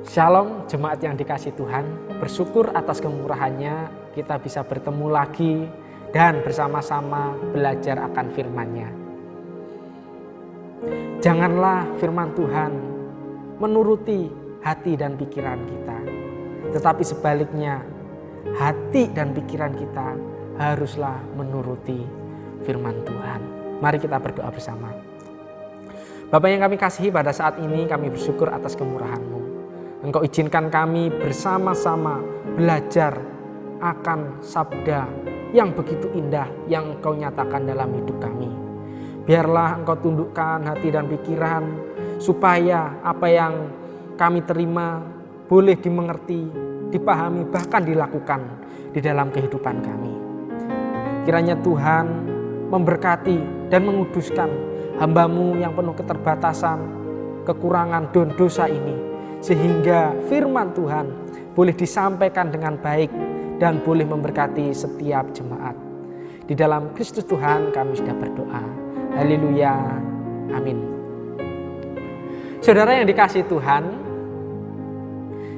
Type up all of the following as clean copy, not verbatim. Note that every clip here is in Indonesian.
Shalom jemaat yang dikasihi Tuhan, bersyukur atas kemurahannya kita bisa bertemu lagi dan bersama-sama belajar akan firman-Nya. Janganlah firman Tuhan menuruti hati dan pikiran kita, tetapi sebaliknya hati dan pikiran kita haruslah menuruti firman Tuhan. Mari kita berdoa bersama. Bapa yang kami kasihi, pada saat ini kami bersyukur atas kemurahan-Mu. Engkau izinkan kami bersama-sama belajar akan sabda yang begitu indah yang Engkau nyatakan dalam hidup kami. Biarlah Engkau tundukkan hati dan pikiran supaya apa yang kami terima boleh dimengerti, dipahami, bahkan dilakukan di dalam kehidupan kami. Kiranya Tuhan memberkati dan menguduskan hamba-Mu yang penuh keterbatasan, kekurangan, dan dosa ini, sehingga firman Tuhan boleh disampaikan dengan baik dan boleh memberkati setiap jemaat. Di dalam Kristus Tuhan kami sudah berdoa. Haleluya. Amin. Saudara yang dikasihi Tuhan,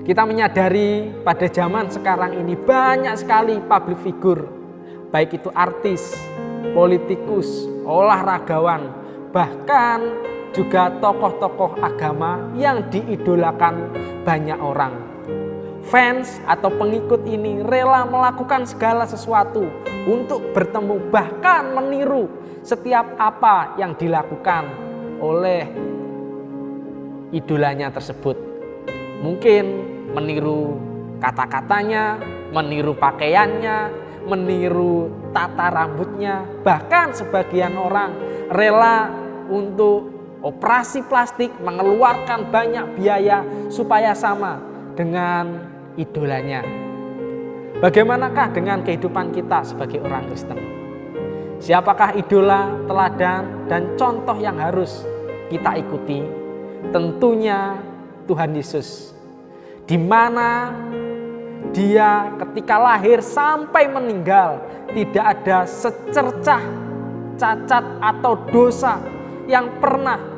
kita menyadari pada zaman sekarang ini banyak sekali public figure, baik itu artis, politikus, olahragawan, bahkan juga tokoh-tokoh agama yang diidolakan banyak orang. Fans atau pengikut ini rela melakukan segala sesuatu untuk bertemu, bahkan meniru setiap apa yang dilakukan oleh idolanya tersebut. Mungkin meniru kata-katanya, meniru pakaiannya, meniru tata rambutnya, bahkan sebagian orang rela untuk operasi plastik, mengeluarkan banyak biaya supaya sama dengan idolanya. Bagaimanakah dengan kehidupan kita sebagai orang Kristen? Siapakah idola, teladan, dan contoh yang harus kita ikuti? Tentunya Tuhan Yesus. Di mana Dia ketika lahir sampai meninggal tidak ada secercah cacat atau dosa yang pernah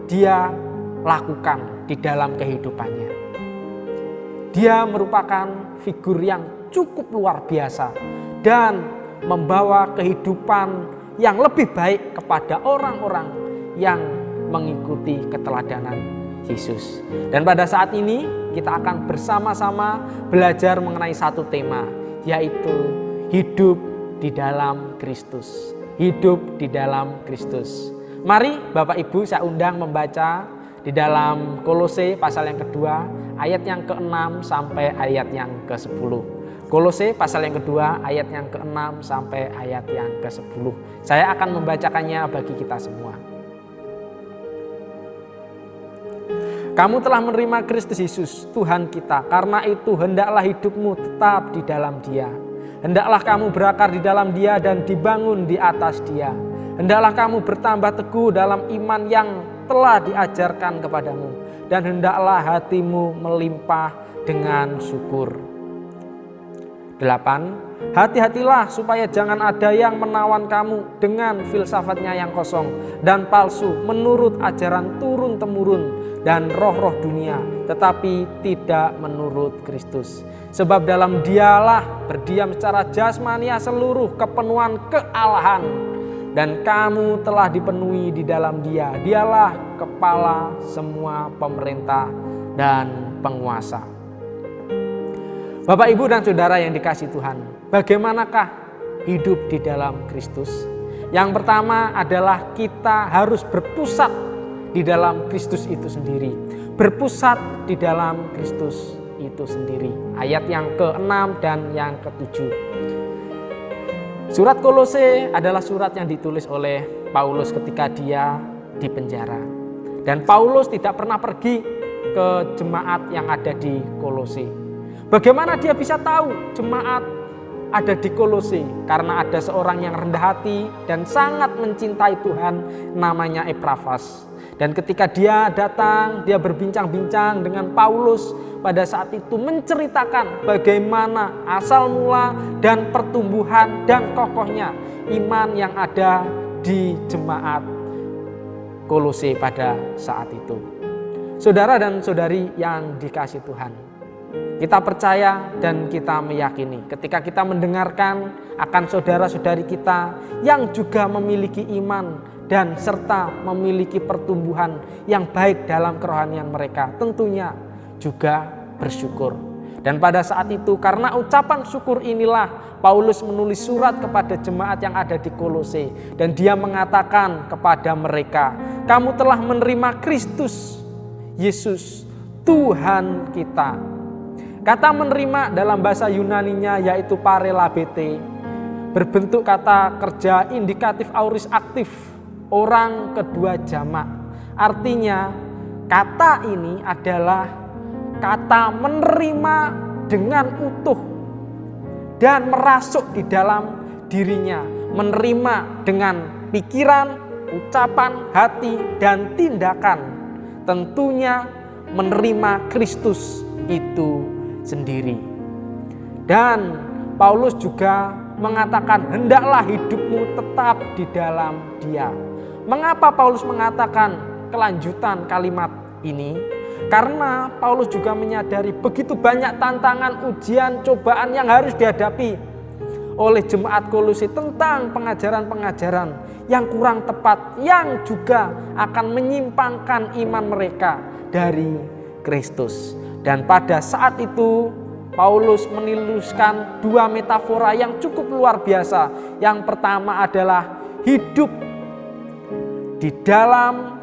Dia lakukan di dalam kehidupannya. Dia merupakan figur yang cukup luar biasa dan membawa kehidupan yang lebih baik kepada orang-orang yang mengikuti keteladanan Yesus. Dan pada saat ini kita akan bersama-sama belajar mengenai satu tema, yaitu hidup di dalam Kristus. Hidup di dalam Kristus. Mari Bapak Ibu saya undang membaca di dalam Kolose pasal yang kedua ayat yang ke-6 sampai ayat yang ke-10. Kolose pasal yang kedua ayat yang ke-6 sampai ayat yang ke-10. Saya akan membacakannya bagi kita semua. Kamu telah menerima Kristus Yesus Tuhan kita, karena itu hendaklah hidupmu tetap di dalam Dia. Hendaklah kamu berakar di dalam Dia dan dibangun di atas Dia. Hendaklah kamu bertambah teguh dalam iman yang telah diajarkan kepadamu, dan hendaklah hatimu melimpah dengan syukur. 8. Hati-hatilah supaya jangan ada yang menawan kamu dengan filsafatnya yang kosong dan palsu menurut ajaran turun-temurun dan roh-roh dunia, tetapi tidak menurut Kristus. Sebab dalam Dialah berdiam secara jasmania seluruh kepenuhan kealahan, dan kamu telah dipenuhi di dalam Dia. Dialah kepala semua pemerintah dan penguasa. Bapak, Ibu, dan Saudara yang dikasihi Tuhan, bagaimanakah hidup di dalam Kristus? Yang pertama adalah kita harus berpusat di dalam Kristus itu sendiri. Berpusat di dalam Kristus itu sendiri. Ayat yang ke-6 dan yang ke-7. Surat Kolose adalah surat yang ditulis oleh Paulus ketika dia di penjara. Dan Paulus tidak pernah pergi ke jemaat yang ada di Kolose. Bagaimana dia bisa tahu jemaat ada di Kolose? Karena ada seorang yang rendah hati dan sangat mencintai Tuhan, namanya Epafras. Dan ketika dia datang, dia berbincang-bincang dengan Paulus pada saat itu, menceritakan bagaimana asal mula dan pertumbuhan dan kokohnya iman yang ada di jemaat Kolose pada saat itu. Saudara dan saudari yang dikasihi Tuhan, kita percaya dan kita meyakini ketika kita mendengarkan akan saudara-saudari kita yang juga memiliki iman dan serta memiliki pertumbuhan yang baik dalam kerohanian mereka, tentunya juga bersyukur. Dan pada saat itu karena ucapan syukur inilah Paulus menulis surat kepada jemaat yang ada di Kolose, dan dia mengatakan kepada mereka, kamu telah menerima Kristus Yesus Tuhan kita. Kata menerima dalam bahasa Yunaninya yaitu parelabete, berbentuk kata kerja indikatif aorist aktif, orang kedua jamak. Artinya kata ini adalah kata menerima dengan utuh dan merasuk di dalam dirinya, menerima dengan pikiran, ucapan, hati, dan tindakan. Tentunya menerima Kristus itu sendiri. Dan Paulus juga mengatakan hendaklah hidupmu tetap di dalam Dia. Mengapa Paulus mengatakan kelanjutan kalimat ini? Karena Paulus juga menyadari begitu banyak tantangan, ujian, cobaan yang harus dihadapi oleh jemaat Kolose tentang pengajaran-pengajaran yang kurang tepat, yang juga akan menyimpangkan iman mereka dari Kristus. Dan pada saat itu Paulus menuliskan dua metafora yang cukup luar biasa. Yang pertama adalah hidup di dalam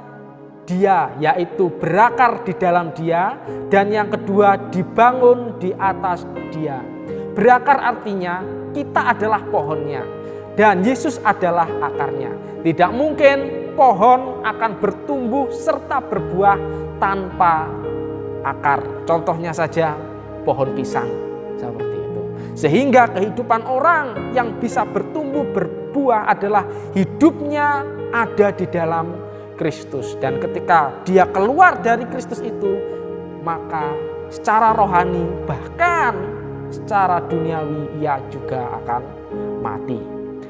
Dia, yaitu berakar di dalam Dia, dan yang kedua dibangun di atas Dia. Berakar artinya kita adalah pohonnya dan Yesus adalah akarnya. Tidak mungkin pohon akan bertumbuh serta berbuah tanpa akar. Contohnya saja pohon pisang seperti itu. Sehingga kehidupan orang yang bisa bertumbuh berbuah adalah hidupnya ada di dalam Kristus. Dan ketika dia keluar dari Kristus itu, maka secara rohani bahkan secara duniawi ia juga akan mati.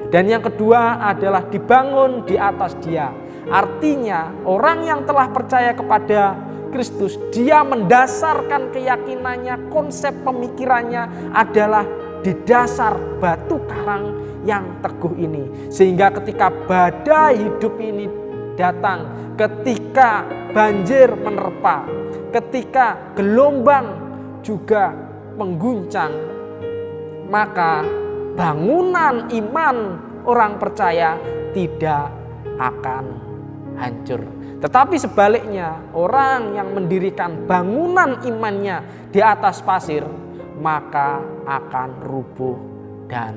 Dan yang kedua adalah dibangun di atas Dia. Artinya orang yang telah percaya kepada Kristus, dia mendasarkan keyakinannya, konsep pemikirannya adalah di dasar batu karang yang teguh ini. Sehingga ketika badai hidup ini datang, ketika banjir menerpa, ketika gelombang juga mengguncang, maka bangunan iman orang percaya tidak akan hancur. Tetapi sebaliknya, orang yang mendirikan bangunan imannya di atas pasir, maka akan rubuh dan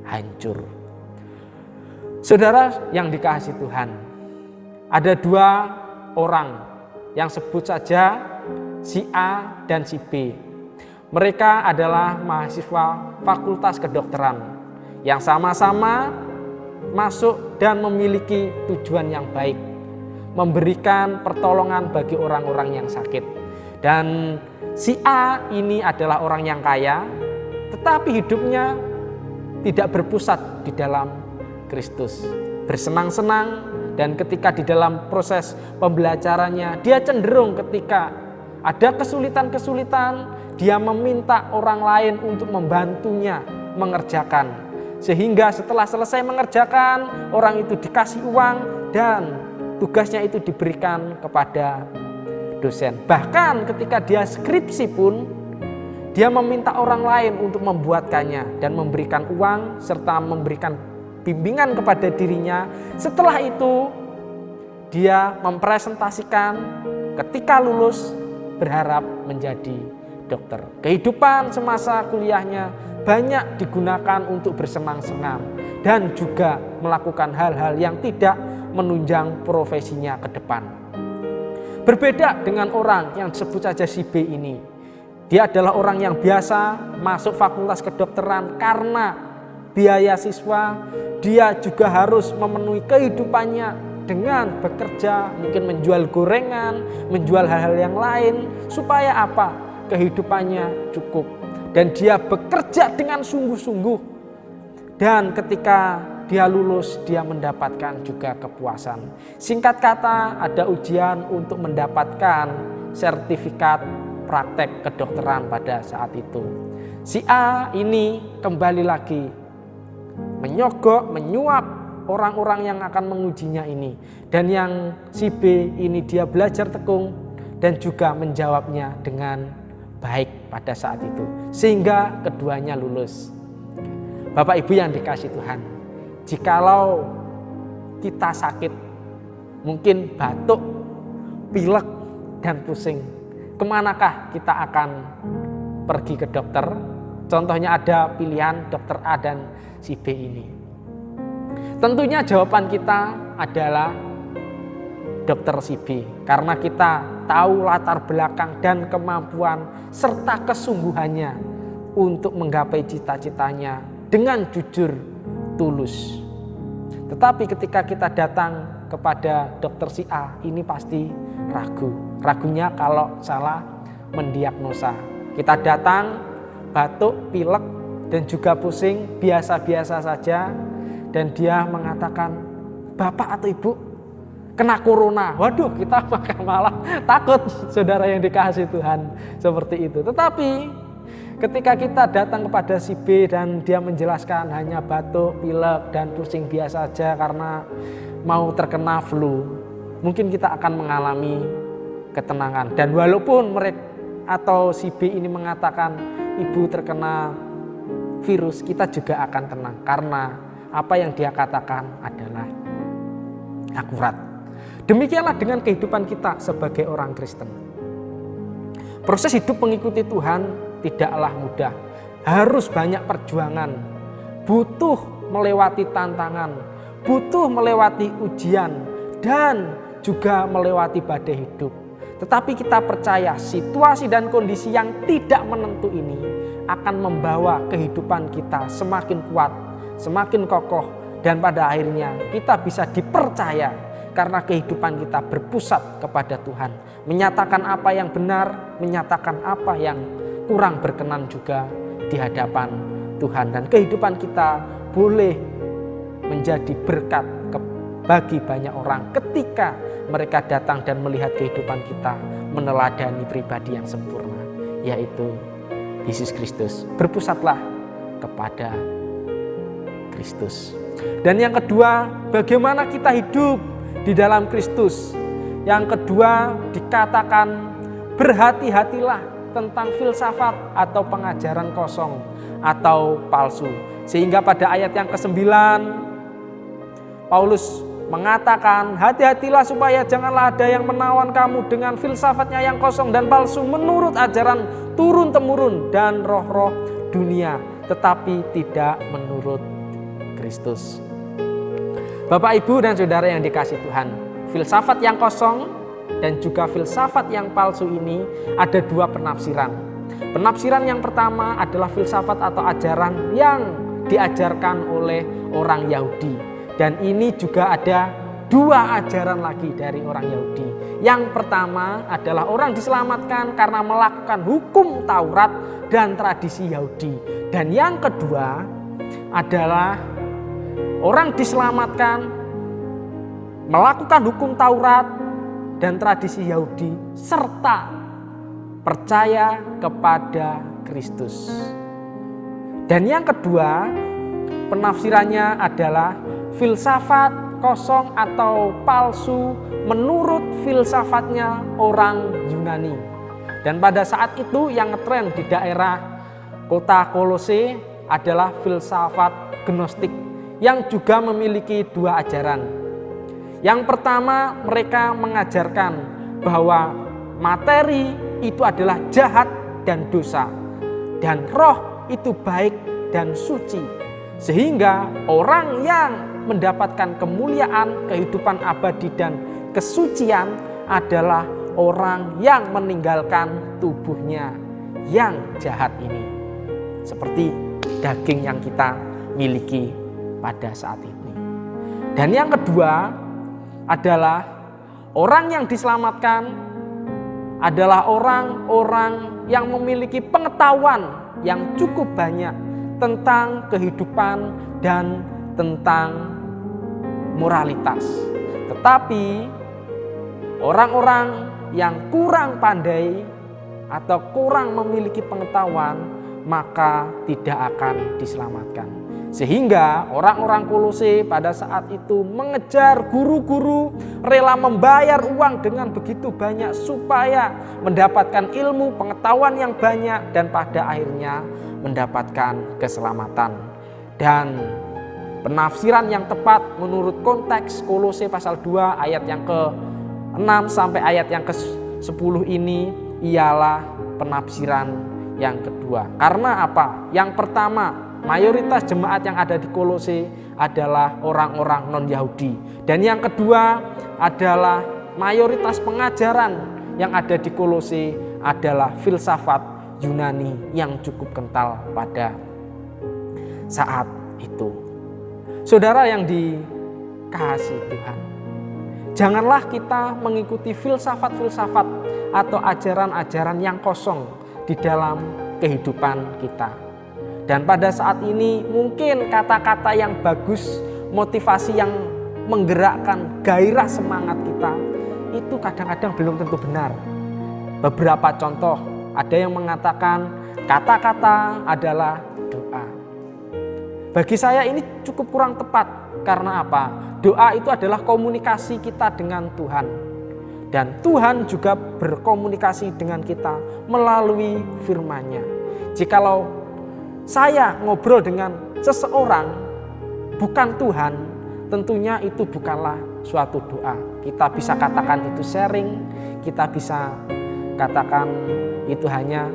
hancur. Saudara yang dikasihi Tuhan, ada dua orang yang sebut saja si A dan si B. Mereka adalah mahasiswa Fakultas Kedokteran yang sama-sama masuk dan memiliki tujuan yang baik, memberikan pertolongan bagi orang-orang yang sakit. Dan si A ini adalah orang yang kaya, tetapi hidupnya tidak berpusat di dalam Kristus, bersenang-senang. Dan ketika di dalam proses pembelajarannya, dia cenderung ketika ada kesulitan-kesulitan, dia meminta orang lain untuk membantunya mengerjakan. Sehingga setelah selesai mengerjakan, orang itu dikasih uang dan tugasnya itu diberikan kepada dosen. Bahkan ketika dia skripsi pun, dia meminta orang lain untuk membuatkannya dan memberikan uang serta memberikan bimbingan kepada dirinya. Setelah itu dia mempresentasikan ketika lulus berharap menjadi dokter. Kehidupan semasa kuliahnya banyak digunakan untuk bersenang-senang dan juga melakukan hal-hal yang tidak menunjang profesinya ke depan. Berbeda dengan orang yang disebut saja si B ini. Dia adalah orang yang biasa masuk fakultas kedokteran karena biaya siswa. Dia juga harus memenuhi kehidupannya dengan bekerja, mungkin menjual gorengan, menjual hal-hal yang lain, supaya apa? Kehidupannya cukup. Dan dia bekerja dengan sungguh-sungguh. Dan ketika dia lulus, dia mendapatkan juga kepuasan. Singkat kata, ada ujian untuk mendapatkan sertifikat praktek kedokteran pada saat itu. Si A ini kembali lagi menyogok, menyuap orang-orang yang akan mengujinya ini. Dan yang si B ini dia belajar tekun dan juga menjawabnya dengan baik pada saat itu. Sehingga keduanya lulus. Bapak Ibu yang dikasihi Tuhan, jikalau kita sakit, mungkin batuk, pilek, dan pusing, kemanakah kita akan pergi ke dokter? Contohnya ada pilihan dokter A dan si B ini. Tentunya jawaban kita adalah dokter si B, karena kita tahu latar belakang dan kemampuan serta kesungguhannya untuk menggapai cita-citanya dengan jujur, tulus. Tetapi ketika kita datang kepada dokter si A, ini pasti ragu. Ragunya kalau salah mendiagnosa. Kita datang batuk, pilek, dan juga pusing, biasa-biasa saja. Dan dia mengatakan, Bapak atau Ibu kena corona. Waduh, kita malah takut, saudara yang dikasihi Tuhan, seperti itu. Tetapi ketika kita datang kepada si B dan dia menjelaskan hanya batuk, pilek, dan pusing biasa saja karena mau terkena flu, mungkin kita akan mengalami ketenangan. Dan walaupun mereka atau si B ini mengatakan ibu terkena virus, kita juga akan tenang karena apa yang dia katakan adalah akurat. Demikianlah dengan kehidupan kita sebagai orang Kristen. Proses hidup mengikuti Tuhan tidaklah mudah. Harus banyak perjuangan, butuh melewati tantangan, butuh melewati ujian, dan juga melewati badai hidup. Tetapi kita percaya situasi dan kondisi yang tidak menentu ini akan membawa kehidupan kita semakin kuat, semakin kokoh, dan pada akhirnya kita bisa dipercaya karena kehidupan kita berpusat kepada Tuhan, menyatakan apa yang benar, menyatakan apa yang kurang berkenan juga di hadapan Tuhan, dan kehidupan kita boleh menjadi berkat bagi banyak orang ketika mereka datang dan melihat kehidupan kita meneladani pribadi yang sempurna, yaitu Yesus Kristus. Berpusatlah kepada Kristus. Dan yang kedua, bagaimana kita hidup di dalam Kristus. Yang kedua dikatakan berhati-hatilah tentang filsafat atau pengajaran kosong atau palsu. Sehingga pada ayat yang ke-9 Paulus mengatakan, hati-hatilah supaya janganlah ada yang menawan kamu dengan filsafatnya yang kosong dan palsu menurut ajaran turun-temurun dan roh-roh dunia, tetapi tidak menurut Kristus. Bapak, Ibu, dan saudara yang dikasihi Tuhan, filsafat yang kosong dan juga filsafat yang palsu ini ada dua penafsiran. Penafsiran yang pertama adalah filsafat atau ajaran yang diajarkan oleh orang Yahudi. Dan ini juga ada dua ajaran lagi dari orang Yahudi. Yang pertama adalah orang diselamatkan karena melakukan hukum Taurat dan tradisi Yahudi. Dan yang kedua adalah orang diselamatkan melakukan hukum Taurat dan tradisi Yahudi serta percaya kepada Kristus. Dan yang kedua penafsirannya adalah filsafat kosong atau palsu menurut filsafatnya orang Yunani. Dan pada saat itu yang ngetren di daerah kota Kolose adalah filsafat Gnostik yang juga memiliki dua ajaran. Yang pertama, mereka mengajarkan bahwa materi itu adalah jahat dan dosa, dan roh itu baik dan suci, sehingga orang yang mendapatkan kemuliaan, kehidupan abadi, dan kesucian adalah orang yang meninggalkan tubuhnya yang jahat ini, seperti daging yang kita miliki pada saat ini. Dan yang kedua adalah orang yang diselamatkan adalah orang-orang yang memiliki pengetahuan yang cukup banyak tentang kehidupan dan tentang moralitas. Tetapi orang-orang yang kurang pandai atau kurang memiliki pengetahuan, maka tidak akan diselamatkan. Sehingga orang-orang Kolose pada saat itu mengejar guru-guru, rela membayar uang dengan begitu banyak supaya mendapatkan ilmu pengetahuan yang banyak dan pada akhirnya mendapatkan keselamatan. Dan penafsiran yang tepat menurut konteks Kolose pasal 2 ayat yang ke-6 sampai ayat yang ke-10 ini ialah penafsiran yang kedua. Karena apa? Yang pertama, mayoritas jemaat yang ada di Kolose adalah orang-orang non-Yahudi. Dan yang kedua adalah mayoritas pengajaran yang ada di Kolose adalah filsafat Yunani yang cukup kental pada saat itu. Saudara yang dikasihi Tuhan, janganlah kita mengikuti filsafat-filsafat atau ajaran-ajaran yang kosong di dalam kehidupan kita. Dan pada saat ini mungkin kata-kata yang bagus, motivasi yang menggerakkan gairah semangat kita itu kadang-kadang belum tentu benar. Beberapa contoh, ada yang mengatakan kata-kata adalah doa. Bagi saya ini cukup kurang tepat. Karena apa? Doa itu adalah komunikasi kita dengan Tuhan. Dan Tuhan juga berkomunikasi dengan kita melalui firman-Nya. Jikalau saya ngobrol dengan seseorang bukan Tuhan, tentunya itu bukanlah suatu doa. Kita bisa katakan itu sharing, kita bisa katakan itu hanya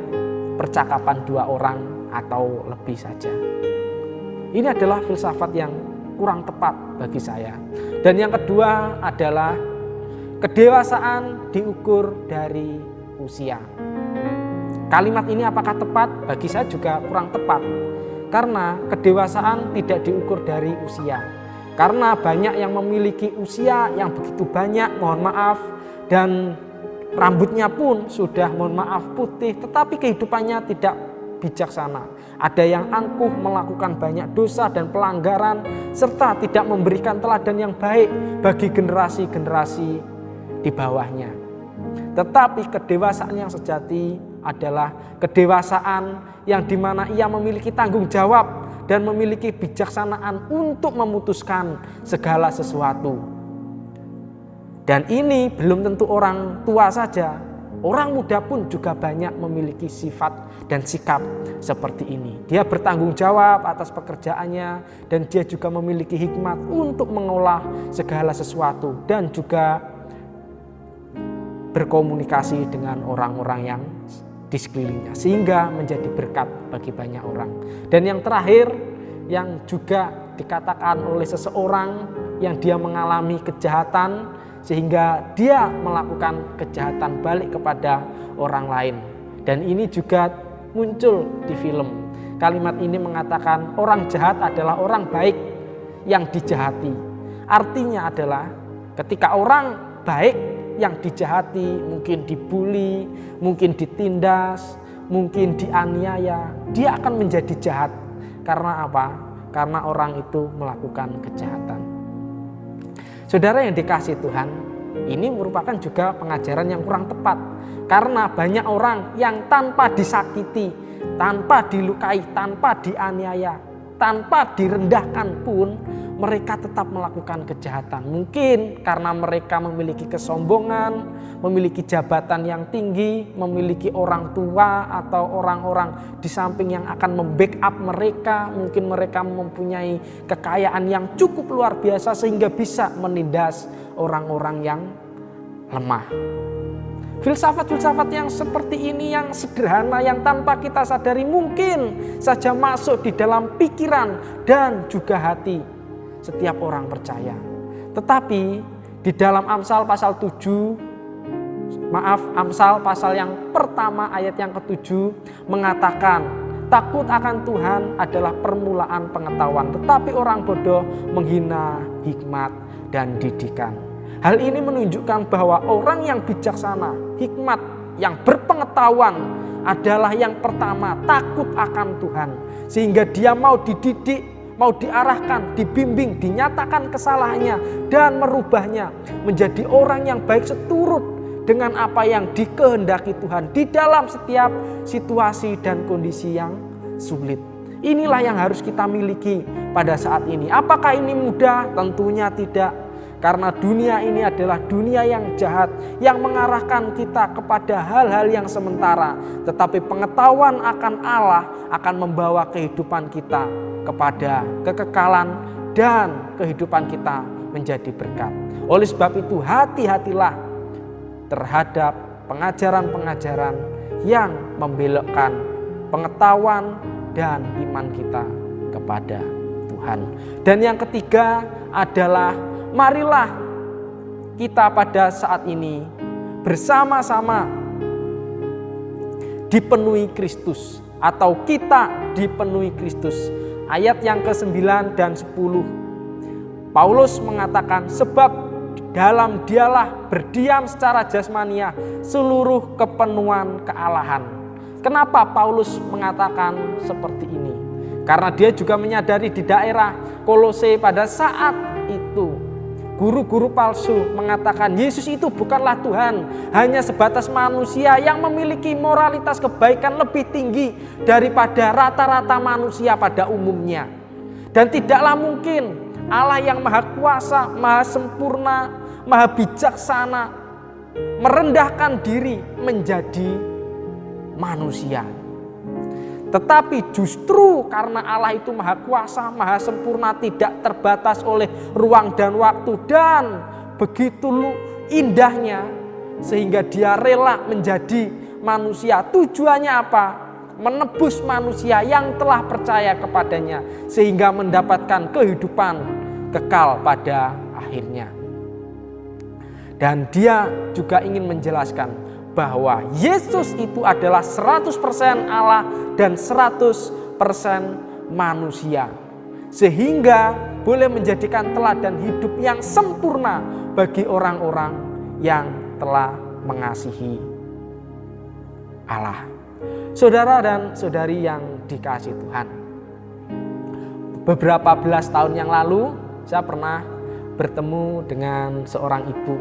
percakapan dua orang atau lebih saja. Ini adalah filsafat yang kurang tepat bagi saya. Dan yang kedua adalah kedewasaan diukur dari usia. Kalimat ini apakah tepat? Bagi saya juga kurang tepat. Karena kedewasaan tidak diukur dari usia. Karena banyak yang memiliki usia yang begitu banyak, mohon maaf, dan rambutnya pun sudah mohon maaf putih, tetapi kehidupannya tidak bijaksana. Ada yang angkuh melakukan banyak dosa dan pelanggaran, serta tidak memberikan teladan yang baik bagi generasi-generasi di bawahnya. Tetapi kedewasaan yang sejati adalah kedewasaan yang dimana ia memiliki tanggung jawab dan memiliki bijaksanaan untuk memutuskan segala sesuatu. Dan ini belum tentu orang tua saja, orang muda pun juga banyak memiliki sifat dan sikap seperti ini. Dia bertanggung jawab atas pekerjaannya dan dia juga memiliki hikmat untuk mengolah segala sesuatu dan juga berkomunikasi dengan orang-orang yang di sekelilingnya sehingga menjadi berkat bagi banyak orang. Dan yang terakhir yang juga dikatakan oleh seseorang yang dia mengalami kejahatan sehingga dia melakukan kejahatan balik kepada orang lain. Dan ini juga muncul di film. Kalimat ini mengatakan orang jahat adalah orang baik yang dijahati. Artinya adalah ketika orang baik yang dijahati, mungkin dibully, mungkin ditindas, mungkin dianiaya, dia akan menjadi jahat. Karena apa? Karena orang itu melakukan kejahatan. Saudara yang dikasihi Tuhan, ini merupakan juga pengajaran yang kurang tepat. Karena banyak orang yang tanpa disakiti, tanpa dilukai, tanpa dianiaya, tanpa direndahkan pun mereka tetap melakukan kejahatan. Mungkin karena mereka memiliki kesombongan, memiliki jabatan yang tinggi, memiliki orang tua atau orang-orang di samping yang akan membackup mereka. Mungkin mereka mempunyai kekayaan yang cukup luar biasa sehingga bisa menindas orang-orang yang lemah. Filsafat-filsafat yang seperti ini yang sederhana, yang tanpa kita sadari mungkin saja masuk di dalam pikiran dan juga hati setiap orang percaya. Tetapi di dalam Amsal pasal pasal yang pertama ayat yang ke-7 mengatakan, takut akan Tuhan adalah permulaan pengetahuan, tetapi orang bodoh menghina hikmat dan didikan. Hal ini menunjukkan bahwa orang yang bijaksana, hikmat, yang berpengetahuan adalah yang pertama takut akan Tuhan. Sehingga dia mau dididik, mau diarahkan, dibimbing, dinyatakan kesalahannya dan merubahnya menjadi orang yang baik seturut dengan apa yang dikehendaki Tuhan di dalam setiap situasi dan kondisi yang sulit. Inilah yang harus kita miliki pada saat ini. Apakah ini mudah? Tentunya tidak. Karena dunia ini adalah dunia yang jahat, yang mengarahkan kita kepada hal-hal yang sementara. Tetapi pengetahuan akan Allah akan membawa kehidupan kita kepada kekekalan dan kehidupan kita menjadi berkat. Oleh sebab itu hati-hatilah terhadap pengajaran-pengajaran yang membelokkan pengetahuan dan iman kita kepada Tuhan. Dan yang ketiga adalah marilah kita pada saat ini bersama-sama dipenuhi Kristus, atau kita dipenuhi Kristus. Ayat yang ke-9 dan 10. Paulus mengatakan, sebab dalam dialah berdiam secara jasmania seluruh kepenuhan kealahan. Kenapa Paulus mengatakan seperti ini? Karena dia juga menyadari di daerah Kolose pada saat itu guru-guru palsu mengatakan Yesus itu bukanlah Tuhan, hanya sebatas manusia yang memiliki moralitas kebaikan lebih tinggi daripada rata-rata manusia pada umumnya. Dan tidaklah mungkin Allah yang maha kuasa, maha sempurna, maha bijaksana merendahkan diri menjadi manusia. Tetapi justru karena Allah itu maha kuasa, maha sempurna, tidak terbatas oleh ruang dan waktu, dan begitu indahnya sehingga dia rela menjadi manusia. Tujuannya apa? Menebus manusia yang telah percaya kepadanya sehingga mendapatkan kehidupan kekal pada akhirnya. Dan dia juga ingin menjelaskan bahwa Yesus itu adalah 100% Allah dan 100% manusia. Sehingga boleh menjadikan teladan hidup yang sempurna bagi orang-orang yang telah mengasihi Allah. Saudara dan saudari yang dikasihi Tuhan, beberapa belas tahun yang lalu saya pernah bertemu dengan seorang ibu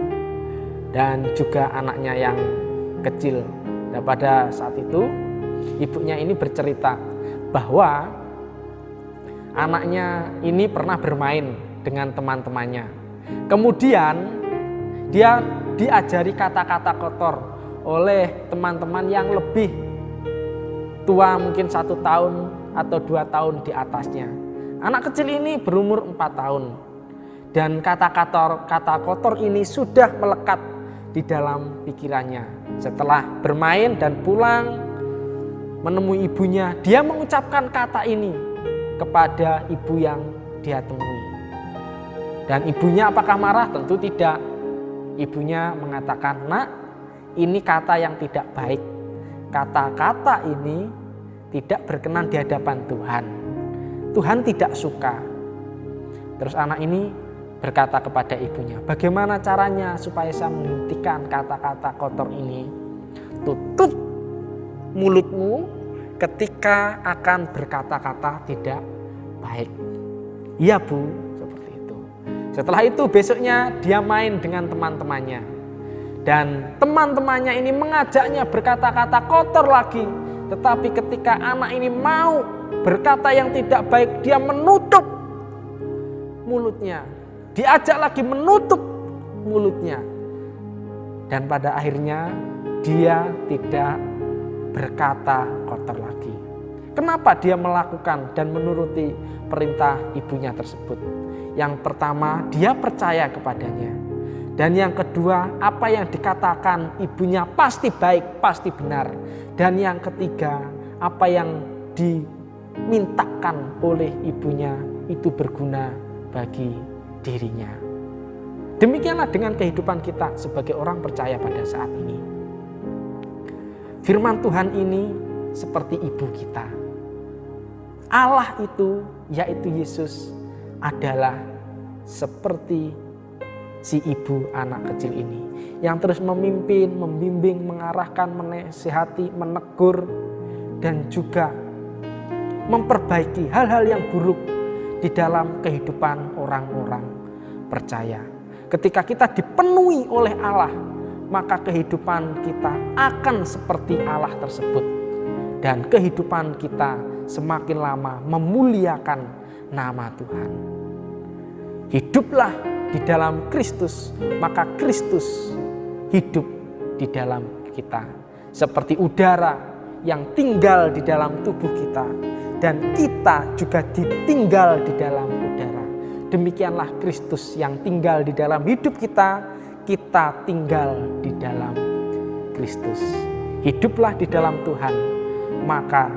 dan juga anaknya yang kecil. Dan pada saat itu ibunya ini bercerita bahwa anaknya ini pernah bermain dengan teman-temannya. Kemudian dia diajari kata-kata kotor oleh teman-teman yang lebih tua, mungkin 1 tahun atau 2 tahun di atasnya. Anak kecil ini berumur 4 tahun. Dan kata kotor ini sudah melekat di dalam pikirannya. Setelah bermain dan pulang menemui ibunya, dia mengucapkan kata ini kepada ibu yang dia temui. Dan ibunya apakah marah? Tentu tidak. Ibunya mengatakan, "Nak, ini kata yang tidak baik. Kata-kata ini tidak berkenan di hadapan Tuhan. Tuhan tidak suka." Terus anak ini berkata kepada ibunya, "Bagaimana caranya supaya saya menghentikan kata-kata kotor ini?" "Tutup mulutmu ketika akan berkata-kata tidak baik." "Iya, Bu," seperti itu. Setelah itu besoknya dia main dengan teman-temannya. Dan teman-temannya ini mengajaknya berkata-kata kotor lagi. Tetapi ketika anak ini mau berkata yang tidak baik, dia menutup mulutnya. Diajak lagi menutup mulutnya. Dan pada akhirnya dia tidak berkata kotor lagi. Kenapa dia melakukan dan menuruti perintah ibunya tersebut? Yang pertama, dia percaya kepadanya. Dan yang kedua, apa yang dikatakan ibunya pasti baik, pasti benar. Dan yang ketiga, apa yang dimintakan oleh ibunya itu berguna bagi dirinya. Demikianlah dengan kehidupan kita sebagai orang percaya pada saat ini. Firman Tuhan ini seperti ibu kita. Allah itu, yaitu Yesus, adalah seperti si ibu anak kecil ini yang terus memimpin, membimbing, mengarahkan, menasihati, menegur, dan juga memperbaiki hal-hal yang buruk di dalam kehidupan orang-orang percaya. Ketika kita dipenuhi oleh Allah, maka kehidupan kita akan seperti Allah tersebut. Dan kehidupan kita semakin lama memuliakan nama Tuhan. Hiduplah di dalam Kristus, maka Kristus hidup di dalam kita. Seperti udara yang tinggal di dalam tubuh kita, dan kita juga ditinggal di dalam udara. Demikianlah Kristus yang tinggal di dalam hidup kita, kita tinggal di dalam Kristus. Hiduplah di dalam Tuhan, maka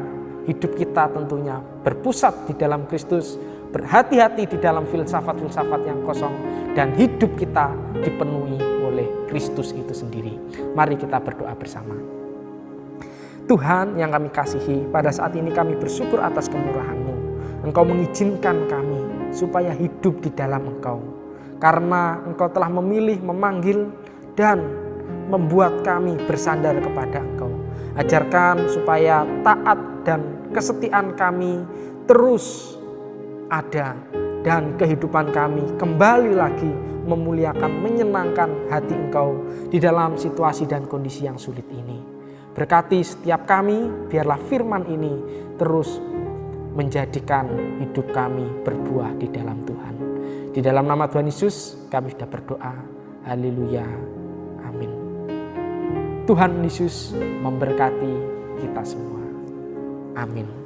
hidup kita tentunya berpusat di dalam Kristus, berhati-hati di dalam filsafat-filsafat yang kosong, dan hidup kita dipenuhi oleh Kristus itu sendiri. Mari kita berdoa bersama. Tuhan yang kami kasihi, pada saat ini kami bersyukur atas kemurahan-Mu. Engkau mengizinkan kami supaya hidup di dalam Engkau, karena Engkau telah memilih, memanggil, dan membuat kami bersandar kepada Engkau. Ajarkan supaya taat dan kesetiaan kami terus ada, dan kehidupan kami kembali lagi memuliakan, menyenangkan hati Engkau di dalam situasi dan kondisi yang sulit ini. Berkati setiap kami, biarlah firman ini terus menjadikan hidup kami berbuah di dalam Tuhan. Di dalam nama Tuhan Yesus kami sudah berdoa. Haleluya. Amin. Tuhan Yesus memberkati kita semua. Amin.